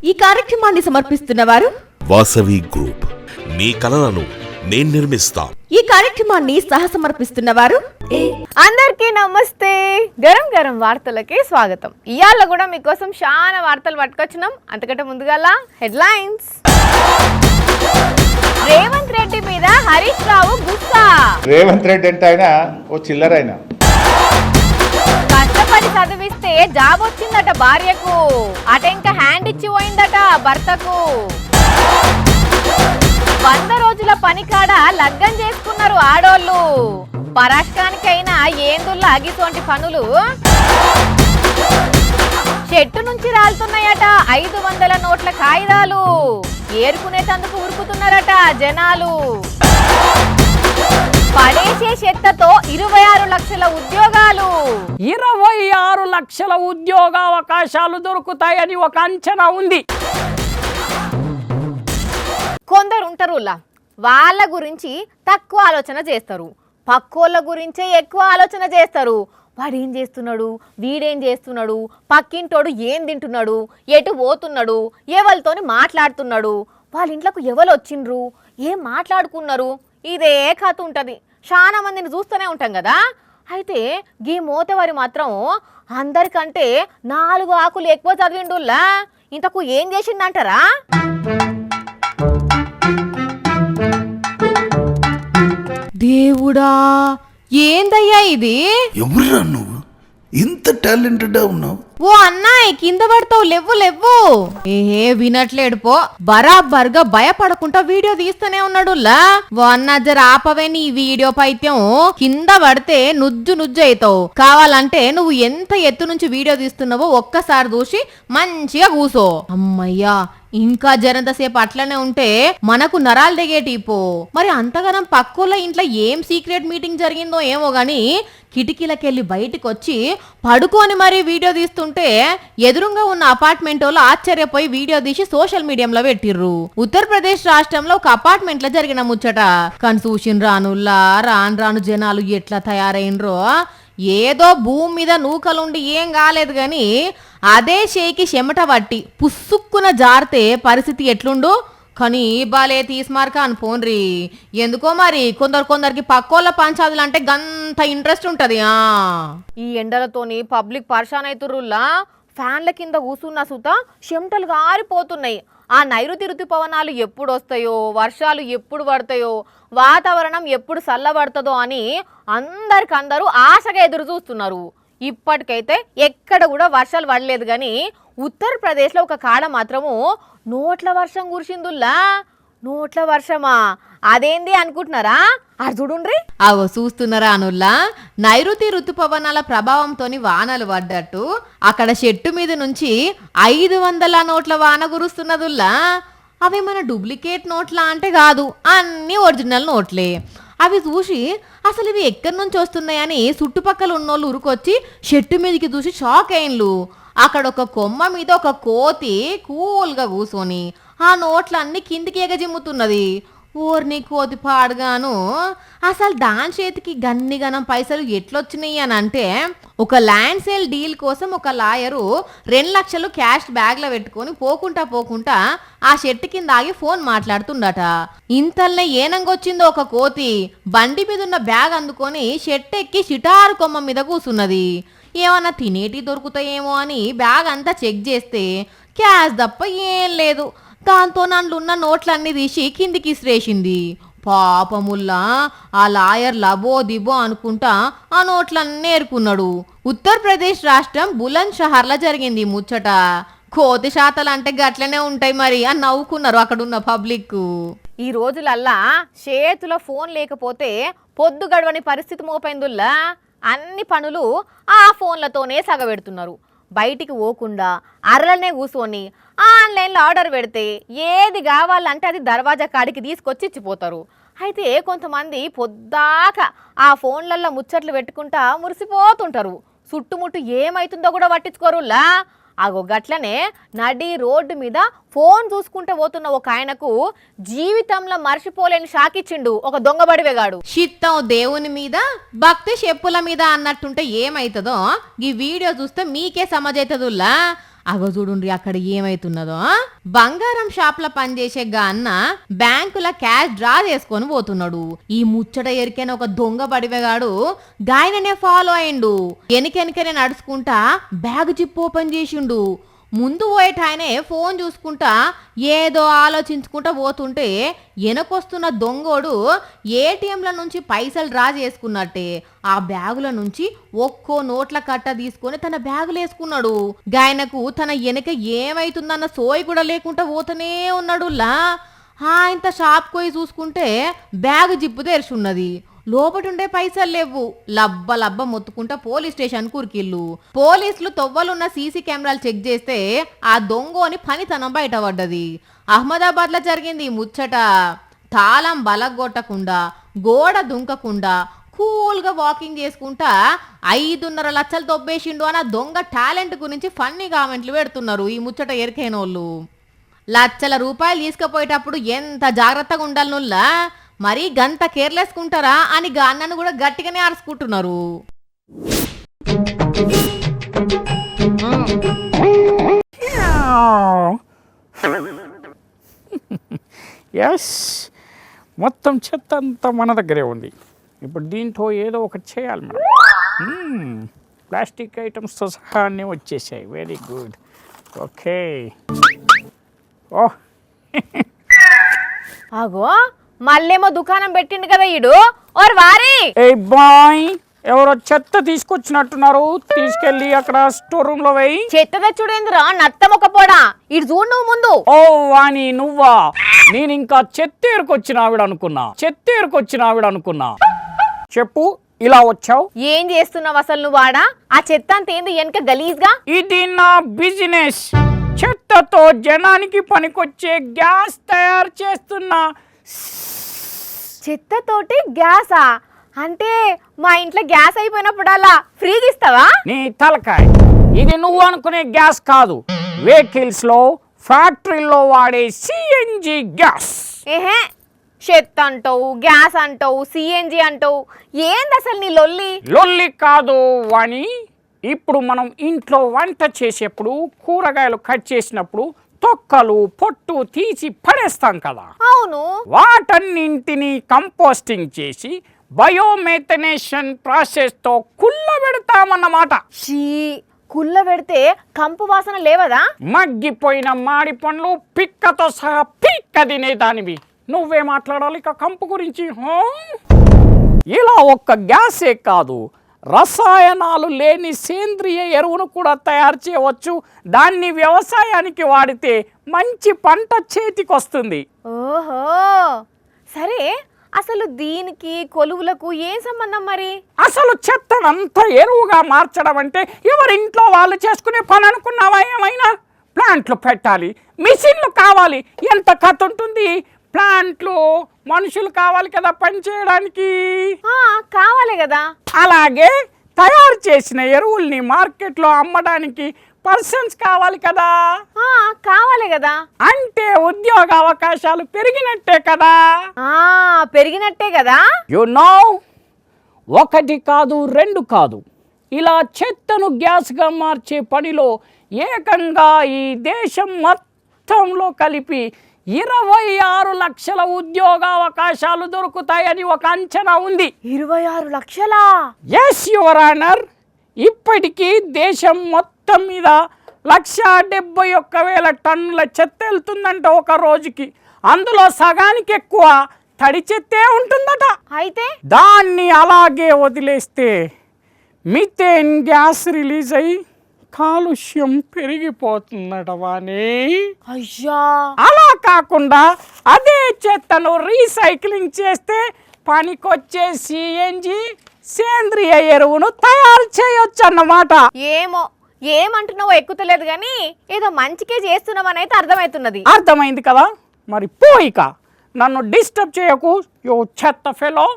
ఈ కార్యక్రమాన్ని సమర్పిస్తున్న వారు వాసవి గ్రూప్. మీ కలలను నేను నిర్మిస్తా. ఈ కార్యక్రమాన్ని సహసమర్పిస్తున్న వారు అందరికీ నమస్తే. గరం గరం వార్తలకి స్వాగతం. ఇయాల కూడా మీకోసం చాలా వార్తలు పట్టుకొచ్చినాం. అంతకంటే ముందుగా హెడ్లైన్స్. రేవంత్ రెడ్డి మీద హరీష్ రావు గుస్సా. రేవంత్ రెడ్డి అంటే ఆయన ఓ చిల్లరైన. కష్టపడి చదివిస్తే జాబ్ వచ్చిందట భార్యకు, అట ఇంకా హ్యాండ్ ఇచ్చి పోయిందట భర్తకు. 100 రోజుల పని కాడ లగ్గం చేసుకున్నారు ఆడోళ్ళు. పరాష్కానికైనా ఏందుల్లా అగిసోంటి పనులు. చెట్టు నుంచి రాలుతున్నాయట 500 నోట్ల కాగితాలు. ఏరుకునేటందుకు ఉరుకుతున్నారట జనాలు. పడేసే చెత్తతో 26 లక్షల ఉద్యోగాలు. 26 లక్షల ఉద్యోగ అవకాశాలు దొరుకుతాయని ఒక అంచనా ఉంది. కొందరు ఉంటారులా, వాళ్ళ గురించి తక్కువ ఆలోచన చేస్తారు, పక్కోళ్ళ గురించే ఎక్కువ ఆలోచన చేస్తారు. వాడేం చేస్తున్నాడు, వీడేం చేస్తున్నాడు, పక్కింటోడు ఏం తింటున్నాడు, ఎటు పోతున్నాడు, ఎవరితోని మాట్లాడుతున్నాడు, వాళ్ళ ఇంట్లోకి ఎవరు వచ్చిండ్రు, ఏం మాట్లాడుకున్నారు, ఇదే కథ ఉంటుంది. చాలా మందిని చూస్తూనే ఉంటాం కదా. అయితే గీ మోతవారి మాత్రం అందరికంటే 4 ఆకులు ఎక్కువ చదివిండుల్లా. ఇంతకు ఏం చేసిందంటారా? దేవుడా, ఏందయ్యా ఇది? ఎవరురా నువ్వు? ఇంత టాలెంటెడ్ ఉన్నావు? ఓ అన్నాయ్, కింద పడతావు, లేవ్వు. వినట్లేడు పో. బరాబర్గా భయపడకుండా వీడియో తీస్తూనే ఉన్నాడులా. ఓ అన్న జర ఆపవే నీ వీడియో పైత్యం. కింద పడితే నుజ్జు అవుతావు. కావాలంటే నువ్వు ఎంత ఎత్తు నుంచి వీడియో తీస్తున్నావో ఒక్కసారి చూసి మంచిగా కూసో. అమ్మయ్యా, ఇంకా జరంతసేపు అట్లనే ఉంటే మనకు నరాలు దిగేటిపో. మరి అంతగానం పక్కోళ్ళ ఇంట్లో ఏం సీక్రెట్ మీటింగ్ జరిగిందో ఏమో గాని కిటికీలకెళ్ళి బయటకు వచ్చి పడుకొని మరీ వీడియో తీస్తుంటే ఎదురుగా ఉన్న అపార్ట్మెంట్ వాళ్ళు ఆశ్చర్యపోయి వీడియో తీసి సోషల్ మీడియాలో పెట్టిర్రు. ఉత్తరప్రదేశ్ రాష్ట్రంలో ఒక అపార్ట్మెంట్ లో జరిగిన ముచ్చట. కానీ చూసిన రాను జనాలు ఎట్లా తయారైనరో. ఏదో భూమి మీద నూకలుండి ఏం కాలేదు గాని అదే షేకి చెమట పట్టి పుస్సుక్కున జారితే పరిస్థితి ఎట్లుండు. కానీ బాలే తీసుమార్క అనుకోన్రి. ఎందుకో మరి కొందరికి పక్కోళ్ళ పంచాదులు అంటే గంత ఇంట్రెస్ట్ ఉంటది. ఈ ఎండలతోని పబ్లిక్ పర్షాన్ అవుతుర్రుల్లా. ఫ్యాన్ల కింద కూసున్న సుత చెమటలు గారిపోతున్నాయి. ఆ నైరుతి ఋతుపవనాలు ఎప్పుడు వస్తాయో, వర్షాలు ఎప్పుడు పడతాయో, వాతావరణం ఎప్పుడు చల్లబడుతుందో అని అందరికందరూ ఆశగా ఎదురు చూస్తున్నారు. ఇప్పటికైతే ఎక్కడ కూడా వర్షాలు పడలేదు కానీ ఉత్తరప్రదేశ్లో ఒక కాడ మాత్రము నోట్ల వర్షం కురిసిందుల్లా. నోట్ల వర్షమా? అదేంది అనుకుంటున్నారా? అది చూడుండ్రి. అవో చూస్తున్నారా అనుల్లా, నైరుతి ఋతుపవనాల ప్రభావంతోని వానలు పడ్డట్టు అక్కడ చెట్టు మీద నుంచి 500 నోట్ల వాన కురుస్తున్నదుల్లా. అవి మన డూప్లికేట్ నోట్లా అంటే కాదు, అన్ని ఒరిజినల్ నోట్లే. అవి చూసి అసలు ఇవి ఎక్కడి నుంచి వస్తున్నాయని చుట్టుపక్కల ఉన్నోళ్ళు ఉరుకొచ్చి చెట్టు మీదకి చూసి షాక్ అయిండ్లు. అక్కడ ఒక కొమ్మ మీద ఒక కోతి కూల్గా కూర్చొని ఆ నోట్లన్నీ కిందికి ఎగజిమ్ముతున్నది. ఊరిని కోతి పాడుగాను. అసలు దాని చేతికి గన్నిగనం పైసలు ఎట్లొచ్చినాయి అని అంటే, ఒక ల్యాండ్ సేల్ డీల్ కోసం ఒక లాయరు 2 లక్షలు క్యాష్ బ్యాగ్లో పెట్టుకొని పోకుంటా ఆ చెట్టు కింద ఆగి ఫోన్ మాట్లాడుతుండట. ఇంతల్నే ఏనంగొచ్చిందో ఒక కోతి బండి మీద ఉన్న బ్యాగ్ అందుకొని చెట్టు ఎక్కి షిటారు కొమ్మ మీద కూసున్నది. ఏమన్నా తినేటి దొరుకుతాయేమో అని బ్యాగ్ అంతా చెక్ చేస్తే క్యాష్ తప్ప ఏం లేదు. దాంతో నన్నున్న నోట్లన్నీ తీసి కిందికి ఇసిరేసింది. పాపముల్లా ఆ లాయర్ లబో దిబో అనుకుంటా ఆ నోట్లన్నీ ఏరుకున్నాడు. ఉత్తరప్రదేశ్ రాష్ట్రం బులంద్ షహర్లో జరిగింది ముచ్చట. కోతి శాతలు అంటే గట్లనే ఉంటాయి మరి అని నవ్వుకున్నారు అక్కడున్న పబ్లిక్. ఈ రోజులల్లా చేతిలో ఫోన్ లేకపోతే పొద్దు గడవని పరిస్థితి మోపైందుల్లా. అన్ని పనులు ఆ ఫోన్లతోనే సగబెడుతున్నారు. బయటికి పోకుండా అర్రలనే కూర్చొని ఆన్లైన్లో ఆర్డర్ పెడితే ఏది కావాలంటే అది దర్వాజా కాడికి తీసుకొచ్చి ఇచ్చిపోతారు. అయితే కొంతమంది పొద్దాక ఆ ఫోన్లల్లో ముచ్చట్లు పెట్టుకుంటా మురిసిపోతుంటారు. చుట్టుముట్టు ఏమైతుందో కూడా పట్టించుకోరులా. అగో గట్లనే నడి రోడ్డు మీద ఫోన్ చూసుకుంటూ పోతున్న ఒక ఆయనకు జీవితంలో మర్చిపోలేని షాకిచ్చిండు ఒక దొంగబడివేగాడు. చిత్తం దేవుని మీద, భక్తి చెప్పుల మీద అన్నట్టుంటే ఏమైతుందో ఈ వీడియో చూస్తే మీకే సమజైతదుల్లా. అగో చూడుండ్రి అక్కడ ఏమైతున్నదో. బంగారం షాప్ లో పనిచేసే అన్న బ్యాంకుల క్యాష్ డ్రా చేసుకొని పోతున్నాడు. ఈ ముచ్చట ఎరికైన ఒక దొంగ బడివెగాడు గాయననే ఫాలో అయిండు. వెనకెనకనే నడుచుకుంటా బ్యాగ్ జిప్ ఓపెన్ చేసిండు. ముందు పోయేటాయనే ఫోన్ చూసుకుంటా ఏదో ఆలోచించుకుంటా పోతుంటే వెనకొస్తున్న దొంగోడు ఏటీఎంల నుంచి పైసలు డ్రా చేసుకున్నట్టే ఆ బ్యాగుల నుంచి ఒక్కో నోట్ల కట్ట తీసుకొని తన బ్యాగులు వేసుకున్నాడు. గాయనకు తన వెనక ఏమైతుందన్న సోయి కూడా లేకుండా పోతూనే ఉన్నాడులా. ఇంత షాప్ పోయి చూసుకుంటే బ్యాగ్ జిప్పు తెరిచున్నది. లోపటుండే పైసలు లేవు. లబ్బ లబ్బ మొత్తుకుంటా పోలీస్ స్టేషన్ కురికిల్లు. పోలీసులు తొవ్వలున్న సీసీ కెమెరాలు చెక్ చేస్తే ఆ దొంగోని పనితనం బయటపడ్డది. అహ్మదాబాద్ లో జరిగింది ఈ ముచ్చట. తాళం బలగొట్టకుండా గోడ దుంకకుండా కూల్గా వాకింగ్ చేసుకుంటా 5.5 లక్షలు తొబ్బేసిండు అన్న దొంగ టాలెంట్ గురించి ఫన్నీ కామెంట్లు పెడుతున్నారు ఈ ముచ్చట ఎరికైనోళ్ళు. లక్షల రూపాయలు తీసుకుపోయేటప్పుడు ఎంత జాగ్రత్తగా ఉండాలనుల్లా, మరీ గంత కేర్లెస్ కుంటారా అని అన్నను కూడా గట్టిగానే అరుచుకుంటున్నారు. ఎస్, మొత్తం చెత్త అంతా మన దగ్గరే ఉంది. ఇప్పుడు దీంట్లో ఏదో ఒకటి చేయాలి మనం. ప్లాస్టిక్ ఐటమ్స్తో సహా అన్నీ వచ్చేసాయి. Very good. ఓకే. ఓహ్, ఆగో మళ్ళేమో దుకాణం పెట్టిండు కదా ఈడు. ఓర్ వారి ఏ బాయ్, ఎవరో చెత్త తీసుకొచ్చినట్టున్నారు. తీసుకెళ్ళి అక్కడ స్టోర్ రూమ్ లో వేయి. చెత్త తెచ్చుడేంద్రా నత్తమొక పోడా. ఇటు చూడు నువ్వు ముందు. ఓ వాణి, నువ్వా? నేను ఇంకా చెత్తేరుకొచ్చిన ఆవిడ అనుకున్నా. చెప్పు, ఇలా వచ్చావు? ఏం చేస్తున్నావు అసలు నువ్వు వాడా? ఆ చెత్త అంత ఏంది వెనక గలీజ్గా? ఇది నా బిజినెస్. చెత్తతో జనానికి పనికొచ్చే గ్యాస్ తయారు చేస్తున్నా. చెత్తతోటి గ్యాసా? అంటే మా ఇంట్లో గ్యాస్ అయిపోయినప్పుడల్లా ఫ్రీగా ఇస్తావా? నీ తలకాయ, ఇది నువ్వు అనుకునే గ్యాస్ కాదు. వెహికల్స్ లో, ఫ్యాక్టరీలో వాడే సిఎన్జి గ్యాస్. ఏహే, చెత్త అంటావు, గ్యాస్ అంటావు, సిఎన్జి అంటావు. ఏంది అసలు నీ లొల్లి కాదు వాణి. ఇప్పుడు మనం ఇంట్లో వంట చేసేప్పుడు కూరగాయలు కట్ చేసినప్పుడు తొక్కలు పొట్టు తీసి పడేస్తాం కదా. అవును. వాటన్నింటినీ కంపోస్టింగ్ చేసి బయోమెథనేషన్ ప్రాసెస్తో కుళ్ళబెడతామన్నమాట. కుళ్ళ పెడితే కంపు వాసన లేవదా? మగ్గిపోయిన మాడి పండ్లు పిక్కతో సహా పిక్క తినేదానివి. నువ్వే మాట్లాడాలి ఇక కంపు గురించి. ఇలా ఒక్క గ్యాసే కాదు, రసాయనాలు లేని సేంద్రియ ఎరువును కూడా తయారు చేయవచ్చు. దాన్ని వ్యవసాయానికి వాడితే మంచి పంట చేతికొస్తుంది. ఓహో, సరే. అసలు దీనికి కొలువులకు ఏం సంబంధం మరి? అసలు చెత్తనంతా ఎరువుగా మార్చడం అంటే ఎవరింట్లో వాళ్ళు చేసుకునే పని అనుకున్నావా? ఏమైనా ప్లాంట్లు పెట్టాలి, మిషన్లు కావాలి. ఎంత కథ ఉంటుంది. ప్లాంట్లు, మనుషులు కావాలి కదా పని చేయడానికి. కావాలి కదా. అలాగే తయారు చేసిన ఎరువుల్ని మార్కెట్లో అమ్మడానికి పర్సన్స్ కావాలి కదా. కావాలి కదా. అంటే ఉద్యోగ అవకాశాలు పెరిగినట్టే కదా. పెరిగినట్టే కదా. యు నో, 1 కాదు 2 కాదు, ఇలా చెత్తను గ్యాస్గా మార్చే పనిలో ఏకంగా ఈ దేశం మొత్తంలో కలిపి 26 లక్షల ఉద్యోగావకాశాలు దొరుకుతాయని ఒక అంచనా ఉంది. 26 లక్షలా? Yes your honour. ఇప్పటికీ దేశం మొత్తం మీద 171,000 టన్నుల చెత్త వెళ్తుందంట ఒక రోజుకి. అందులో సగానికి ఎక్కువ తడి చెత్తే ఉంటుందట. అయితే దాన్ని అలాగే వదిలేస్తే మిథేన్ గ్యాస్ రిలీజ్ అయ్యి కాలుష్యం పెరిగిపోతుందట వాణి. అయ్యా, అలా కాకుండా అదే చెత్తను రీసైక్లింగ్ చేస్తే పనికొచ్చే సిఎన్జి సేంద్రియ ఎరువును తయారు చేయొచ్చు అన్నమాట. ఏమో ఏమంటున్నావో ఎక్కుతలేదు కానీ ఏదో మంచికే చేస్తున్నామని అయితే అర్థమవుతున్నది. అర్థమైంది కదా. మరి పోయిక నన్ను డిస్టర్బ్ చేయకు యో చెత్త ఫెలో.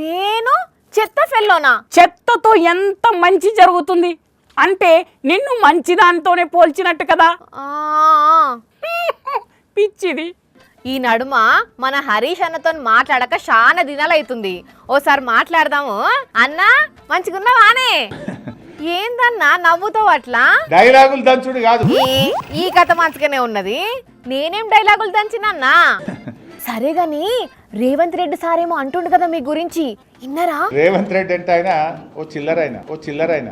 నేను చెత్త ఫెల్లోనా? చెత్తతో ఎంత మంచి జరుగుతుంది అంటే నిన్ను మంచి దాంతోనే పోల్చినట్టు కదా. పిచ్చిది. ఈ నడుమ మన హరీష్ అన్నతో మాట్లాడక చాలా దినాలు అవుతుంది. ఓసారి మాట్లాడదాము. అన్నా మంచిగున్నావానే? ఏందన్నా నవ్వుతావు అట్లా? డైలాగులు దంచుడు కాదు. ఈ కథ మంచిగానే ఉన్నది, నేనేం డైలాగులు దంచినన్నా? సరే గాని రేవంత్ రెడ్డి సారేమో అంటుండు కదా మీ గురించి, ఇన్నరా? రేవంత్ రెడ్డి అంటే ఆయన ఓ చిల్లరైన.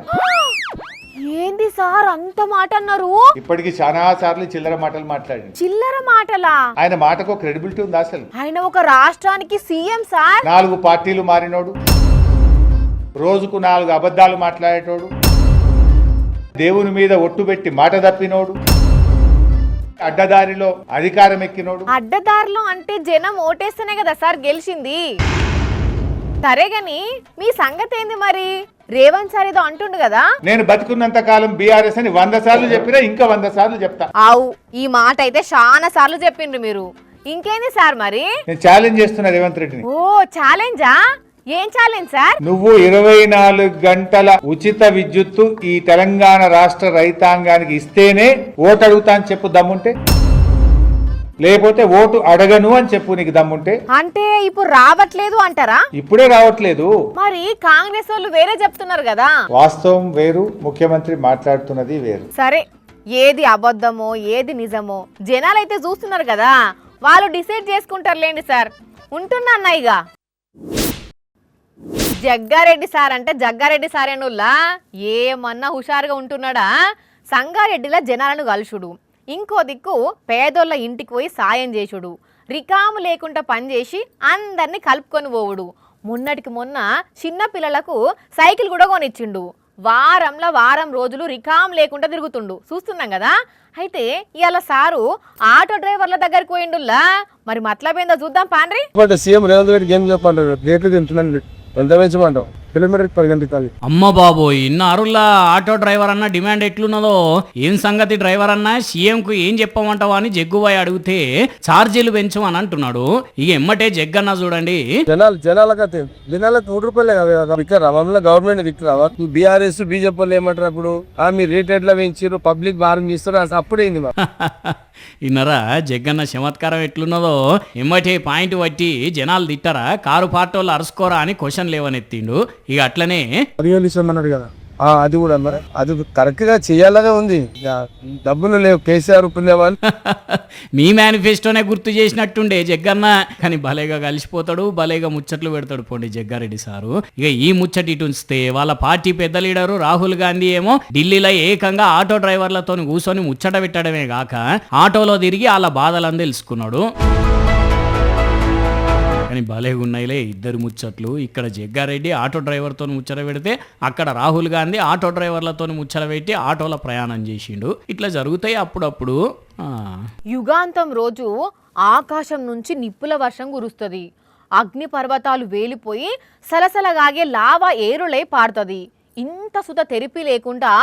ఏంది సార్ అంత మాట అన్నారు? ఇప్పటికి చాలా సార్లు చిల్లర మాటలు మాట్లాడి. చిల్లర మాటలా? ఆయన మాటకు క్రెడిబిలిటీ ఉంది అసలు. ఆయన ఒక రాష్ట్రానికి సీఎం సార్. 4 పార్టీలు మారినోడు, రోజుకు 4 అబద్ధాలు మాట్లాడేటోడు, దేవుని మీద ఒట్టు పెట్టి మాట తప్పినోడు, అడ్డదారిలో అధికారం ఎక్కినోడు. అడ్డదారిలో అంటే జనం ఓటేస్తేనే కదా సార్ గెలిచింది. సరే గాని మీ సంగతి ఏంది మరి? రేవంత్ సార్ ఏదో అంటుండు కదా, నేను బతుకున్నంత కాలం బీఆర్ఎస్ అని 100 సార్లు చెప్పినా ఇంకా 100 సార్లు చెప్తా. ఆవు ఈ మాట అయితే చాలా సార్లు చెప్పిండ్రు మీరు. ఇంకేంది సార్ మరి? నేను ఛాలెంజ్ చేస్తున్నా రేవంత్ రెడ్డిని. ఓ ఛాలెంజా? ఏం ఛాలెంజ్ సార్? నువ్వు 24 గంటల ఉచిత విద్యుత్తు ఈ తెలంగాణ రాష్ట్ర రైతాంగానికి ఇస్తేనే ఓటు అడుగుతా అని చెప్పు దమ్ముంటే, లేకపోతే ఓటు అడగను అని చెప్పు నీకు దమ్ముంటే. అంటే ఇప్పుడు రావట్లేదు అంటారా? ఇప్పుడే రావట్లేదు, మరి కాంగ్రెస్ వాళ్ళు వేరే చెప్తున్నారు కదా. వాస్తవం వేరు, ముఖ్యమంత్రి మాట్లాడుతున్నది వేరు. సరే ఏది అబద్ధమో ఏది నిజమో జనాలైతే చూస్తున్నారు కదా, వాళ్ళు డిసైడ్ చేసుకుంటారులేండి సార్. ఉంటున్నా అన్నయ్యగా. జగ్గారెడ్డి సార్ అంటే జగ్గారెడ్డి సారేనుల్లా ఏమన్నా హుషారుగా ఉంటున్నాడా? సంగారెడ్డిలో జనాలను కలుషుడు, ఇంకో దిక్కు పేదోళ్ళ ఇంటికి పోయి సాయం చేసుడు, రికాము లేకుండా పనిచేసి అందరినీ కలుపుకొని పోవుడు. మొన్నటికి మొన్న చిన్న పిల్లలకు సైకిల్ కూడా కొనిచ్చిండు. వారం రోజులు రికాం లేకుండా తిరుగుతుండు, చూస్తున్నాం కదా. అయితే ఇవాళ సారు ఆటో డ్రైవర్ల దగ్గరికి పోయిండుల్లా. మరి మతలబేందో చూద్దాం పాండ్రి. సీఎం రేవంత్ రెడ్డి ఏం చెప్పంటారు? రేట్లు తింటున్నాను, ఎంత పెంచమంటావు? కిలోమీటర్ 10 గంటలు. అమ్మ బాబోయ్, ఇన్నారులా ఆటో డ్రైవర్ అన్న డిమాండ్ ఎట్లున్నదో ఏం సంగతి? డ్రైవర్ అన్న సీఎంకు ఏం చెప్పమంటావా అని జగ్గుబాయ్ అడిగితే ఛార్జీలు పెంచమని అంటున్నాడు. ఇక ఎమ్మటే జగ్గన్న చూడండి, జనాలకు 100 రూపాయలే కదా విక్కరా, మమ్మల్ని గవర్నమెంట్ విక్కరావా? బీఆర్ఎస్ బీజేపీ వాళ్ళు ఏమంటారు అప్పుడు? మీరు రేట్ ఎట్లా పెంచారు, పబ్లిక్ భారం చేస్తారు, అప్పుడేంది ఇన్నరా జగ్గన్న చమత్కారం ఎట్లున్నదో. ఎమ్మటే పాయింట్ బట్టి జనాలు తిట్టరా, కారు పార్టీ వాళ్ళు అరుసుకోరా అని క్వశ్చన్ లేవనెత్తిండు. ఇక అట్లనే 10,000 ఇస్తామన్నాడు కదా, అది కూడా మరి అది కరెక్ట్ గా చేయాలనే ఉంది. డబ్బులు లేవు, కేసీఆర్ పుణ్యవాళ్ళు. మీ మేనిఫెస్టోనే గుర్తు చేసినట్టుండే జగ్గన్న, కానీ భలేగా కలిసిపోతాడు, భలేగా ముచ్చట్లు పెడతాడు పోండి జగ్గారెడ్డి సారు. ఇక ఈ ముచ్చటి ఇటు ఉంచితే వాళ్ళ పార్టీ పెద్ద లీడరు రాహుల్ గాంధీ ఏమో ఢిల్లీలో ఏకంగా ఆటో డ్రైవర్లతో కూర్చొని ముచ్చట పెట్టడమే గాక ఆటోలో తిరిగి వాళ్ళ బాధలను తెలుసుకున్నాడు. కానీ భలేగా ఉన్నాయిలే ఇద్దరు ముచ్చట్లు. ఇక్కడ జగ్గారెడ్డి ఆటో డ్రైవర్తో ముచ్చట పెడితే అక్కడ రాహుల్ గాంధీ ఆటో డ్రైవర్లతో ముచ్చట పెట్టి ఆటోలో ప్రయాణం చేసిండు. ఇట్లా జరుగుతాయి అప్పుడప్పుడు. యుగాంతం రోజు ఆకాశం నుంచి నిప్పుల వర్షం కురుస్తుంది, అగ్ని పర్వతాలు వేలిపోయి సలసలగాగే లావా ఏరులై పారుతుంది. ఇంత సుత తెరిపి లేకుండా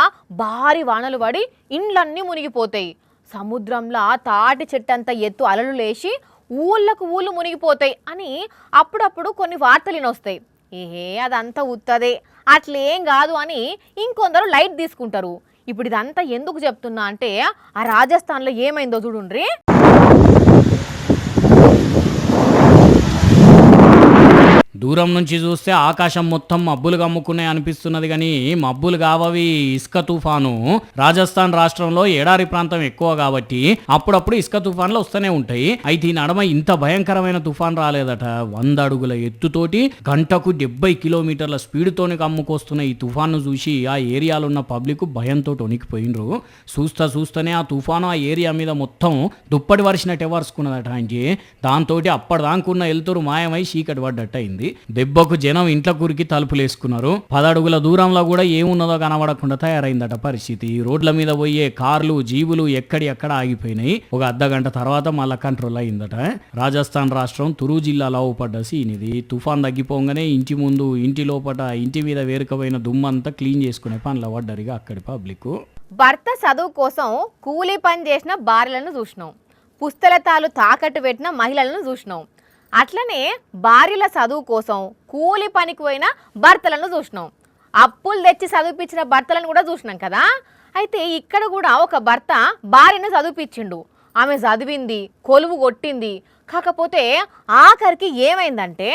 భారీ వానలు పడి ఇండ్లన్నీ మునిగిపోతాయి. సముద్రంలో తాటి చెట్టంత ఎత్తు అలలు లేచి ఊళ్ళకు ఊళ్ళు మునిగిపోతాయి అని అప్పుడప్పుడు కొన్ని వార్తలు వస్తాయి. అదంతా ఉత్తదే, అట్లేం కాదు అని ఇంకొందరు లైట్ తీసుకుంటారు. ఇప్పుడు ఇదంతా ఎందుకు చెప్తున్నా అంటే ఆ రాజస్థాన్లో ఏమైందో చూడుండ్రి. దూరం నుంచి చూస్తే ఆకాశం మొత్తం మబ్బులు కమ్ముకునే అనిపిస్తున్నది, కానీ మబ్బులు కావవి ఇసుక తుఫాను. రాజస్థాన్ రాష్ట్రంలో ఎడారి ప్రాంతం ఎక్కువ కాబట్టి అప్పుడప్పుడు ఇసుక తుఫాన్లు వస్తూనే ఉంటాయి. అయితే ఈ నడమ ఇంత భయంకరమైన తుఫాన్ రాలేదట. 100 అడుగుల ఎత్తుతోటి గంటకు 70 కిలోమీటర్ల స్పీడ్తోని కమ్ముకొస్తున్న ఈ తుఫాన్ను చూసి ఆ ఏరియాలో ఉన్న పబ్లిక్ భయంతో వణికిపోయినరు. చూస్తూనే ఆ తుఫాను ఆ ఏరియా మీద మొత్తం దుప్పటి వరిసినట్టు ఎవరుకున్నదట. అంటే దాంతో అప్పటిదాకున్న వెళ్తురు మాయమై చీకటి పడ్డట్టు అయింది. దెబ్బకు జనం ఇంట్లో కురికి తలుపులేసుకున్నారు. 10 అడుగుల దూరంలో కూడా ఏమున్నదో కనబడకుండా తయారైందట పరిస్థితి. రోడ్ల మీద పోయే కార్లు జీబులు ఎక్కడియక్కడ ఆగిపోయినాయి. ఒక అర్ధగంట తర్వాత మళ్ళా కంట్రోల్ అయిందట. రాజస్థాన్ రాష్ట్రం తురు జిల్లాలో పడ్డ సీన్ ఇది. తుఫాన్ తగ్గిపోగానే ఇంటి ముందు ఇంటి లోపట ఇంటి మీద వేరుకపోయిన దుమ్మంతా క్లీన్ చేసుకునే పనులు పడ్డరిగా అక్కడి పబ్లిక్. భర్త చదువు కోసం కూలీ పని చేసిన భార్యలను చూసినాం, పుస్తలతాలు తాకట్టు పెట్టిన మహిళలను చూసినాం. అట్లనే భార్యల చదువు కోసం కూలి పనికి పోయిన భర్తలను చూసినాం, అప్పులు తెచ్చి చదివిపించిన భర్తలను కూడా చూసినాం కదా. అయితే ఇక్కడ కూడా ఒక భర్త భార్యను చదివిపించిండు. ఆమె చదివింది, కొలువు కొట్టింది, కాకపోతే ఆఖరికి ఏమైందంటే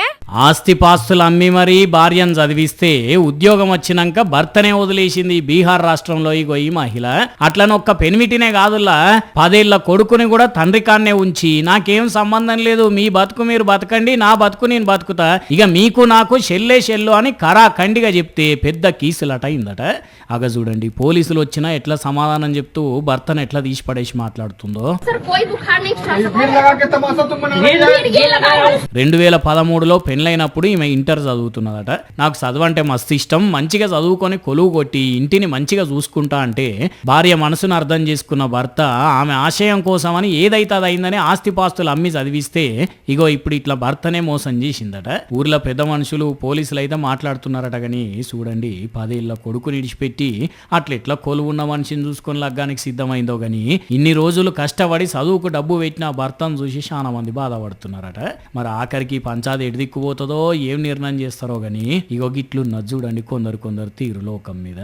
ఆస్తిపాస్తులు అమ్మి మరీ భార్యను చదివిస్తే ఉద్యోగం వచ్చినాక భర్తనే వదిలేసింది బీహార్ రాష్ట్రంలో ఈ మహిళ. అట్లనొక్క పెనిమిటినే కాదుల్లా 10 ఏళ్ల కొడుకుని కూడా తండ్రి కాన్నే ఉంచి నాకేం సంబంధం లేదు, మీ బతుకు మీరు బతకండి, నా బతుకు నేను బతుకుతా, ఇక మీకు నాకు షెల్లు అని కరాఖండిగా చెప్తే పెద్ద కీసులట అయిందట. అగ చూడండి పోలీసులు వచ్చినా ఎట్లా సమాధానం చెప్తూ భర్తను ఎట్లా తీసి పడేసి మాట్లాడుతుందో. 2013లో పెళ్ళైనప్పుడు ఈమె ఇంటర్ చదువుతున్నదట. నాకు చదువంటే మస్తు ఇష్టం, మంచిగా చదువుకొని కొలువు కొట్టి ఇంటిని మంచిగా చూసుకుంటా అంటే భార్య మనసును అర్థం చేసుకున్న భర్త ఆమె ఆశయం కోసమని ఏదైతే అది అయిందని ఆస్తిపాస్తులు అమ్మి చదివిస్తే ఇగో ఇప్పుడు ఇట్లా భర్తనే మోసం చేసిందట. ఊర్లో పెద్ద మనుషులు పోలీసులు అయితే మాట్లాడుతున్నారట. కానీ చూడండి 10 ఏళ్ల కొడుకుని విడిచిపెట్టి అట్లా కొలువు ఉన్న మనిషిని చూసుకొని లగ్గానికి సిద్ధమైందో గాని ఇన్ని రోజులు కష్టపడి చదువుకు డబ్బు పెట్టిన భర్తను చూసి చాలా మంది బాధపడుతున్నారట. మరి ఆఖరికి పంచాది ఎడిదిక్కుపోతుందో ఏం నిర్ణయం చేస్తారో గాని ఇగో గిట్లున్నది చూడండి కొందరు తీరు లోకం మీద.